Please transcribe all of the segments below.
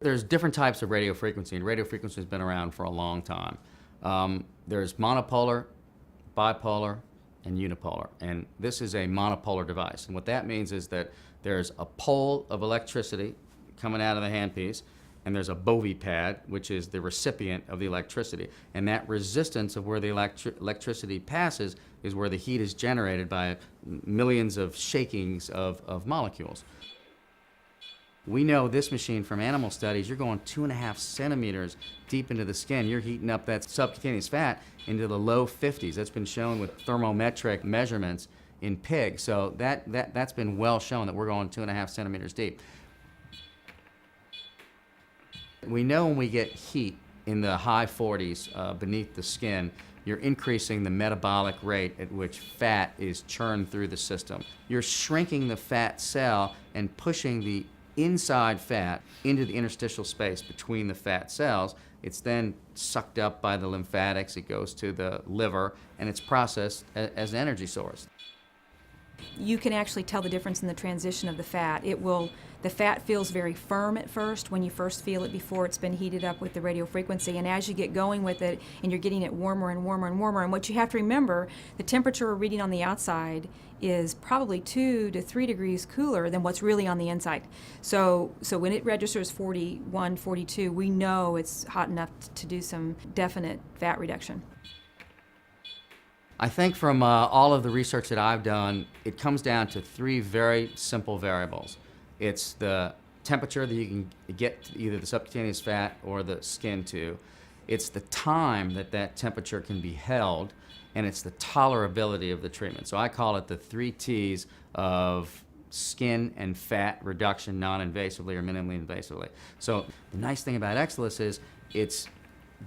There's different types of radio frequency, and radio frequency has been around for a long time. There's monopolar, bipolar, and unipolar, and this is a monopolar device. And what that means is that there's a pole of electricity coming out of the handpiece, and there's a bovie pad, which is the recipient of the electricity. And that resistance of where the electricity passes is where the heat is generated by millions of shakings of molecules. We know this machine from animal studies, you're going 2.5 centimeters deep into the skin. You're heating up that subcutaneous fat into the low 50s. That's been shown with thermometric measurements in pigs. So that's been well shown that we're going 2.5 centimeters deep. We know when we get heat in the high 40s beneath the skin, you're increasing the metabolic rate at which fat is churned through the system. You're shrinking the fat cell and pushing the inside fat into the interstitial space between the fat cells. It's then sucked up by the lymphatics, it goes to the liver, and it's processed as an energy source. You can actually tell the difference in the transition of the fat. The fat feels very firm at first when you first feel it before it's been heated up with the radio frequency, and as you get going with it and you're getting it warmer and warmer and warmer, and what you have to remember, the temperature we're reading on the outside is probably 2 to 3 degrees cooler than what's really on the inside. So when it registers 41, 42, we know it's hot enough to do some definite fat reduction. I think from all of the research that I've done, it comes down to 3 very simple variables. It's the temperature that you can get either the subcutaneous fat or the skin to. It's the time that that temperature can be held, and it's the tolerability of the treatment. So I call it the 3 T's of skin and fat reduction non-invasively or minimally invasively. So the nice thing about Exilis is it's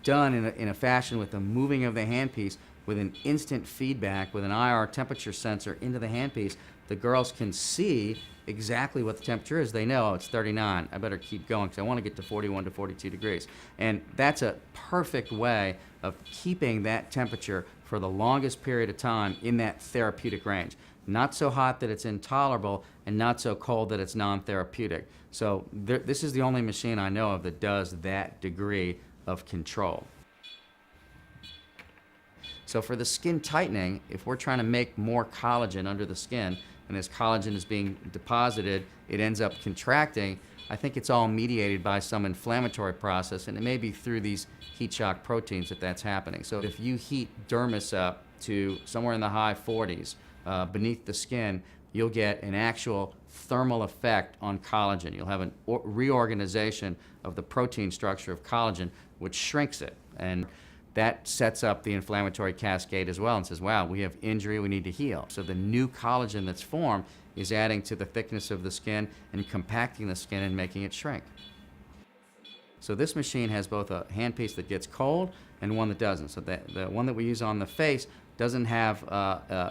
done in a fashion with the moving of the handpiece with an instant feedback with an IR temperature sensor into the handpiece. The girls can see exactly what the temperature is. They know, oh, it's 39, I better keep going because I want to get to 41 to 42 degrees. And that's a perfect way of keeping that temperature for the longest period of time in that therapeutic range. Not so hot that it's intolerable and not so cold that it's non-therapeutic. So this is the only machine I know of that does that degree of control. So for the skin tightening, if we're trying to make more collagen under the skin, and as collagen is being deposited, it ends up contracting, I think it's all mediated by some inflammatory process, and it may be through these heat shock proteins that that's happening. So if you heat dermis up to somewhere in the high 40s beneath the skin, you'll get an actual thermal effect on collagen. You'll have a reorganization of the protein structure of collagen, which shrinks it. And that sets up the inflammatory cascade as well and says, wow, we have injury, we need to heal. So the new collagen that's formed is adding to the thickness of the skin and compacting the skin and making it shrink. So this machine has both a handpiece that gets cold and one that doesn't. So the one that we use on the face doesn't have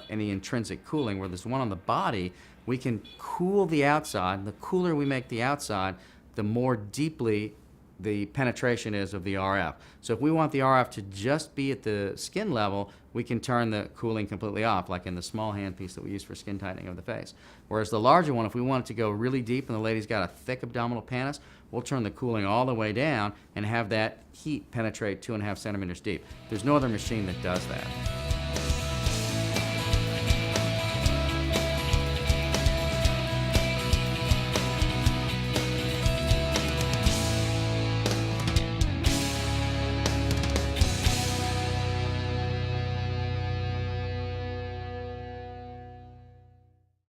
any intrinsic cooling, where there's one on the body, we can cool the outside. The cooler we make the outside, the more deeply the penetration is of the RF. So if we want the RF to just be at the skin level, we can turn the cooling completely off, like in the small handpiece that we use for skin tightening of the face. Whereas the larger one, if we want it to go really deep and the lady's got a thick abdominal pannus, we'll turn the cooling all the way down and have that heat penetrate 2.5 centimeters deep. There's no other machine that does that.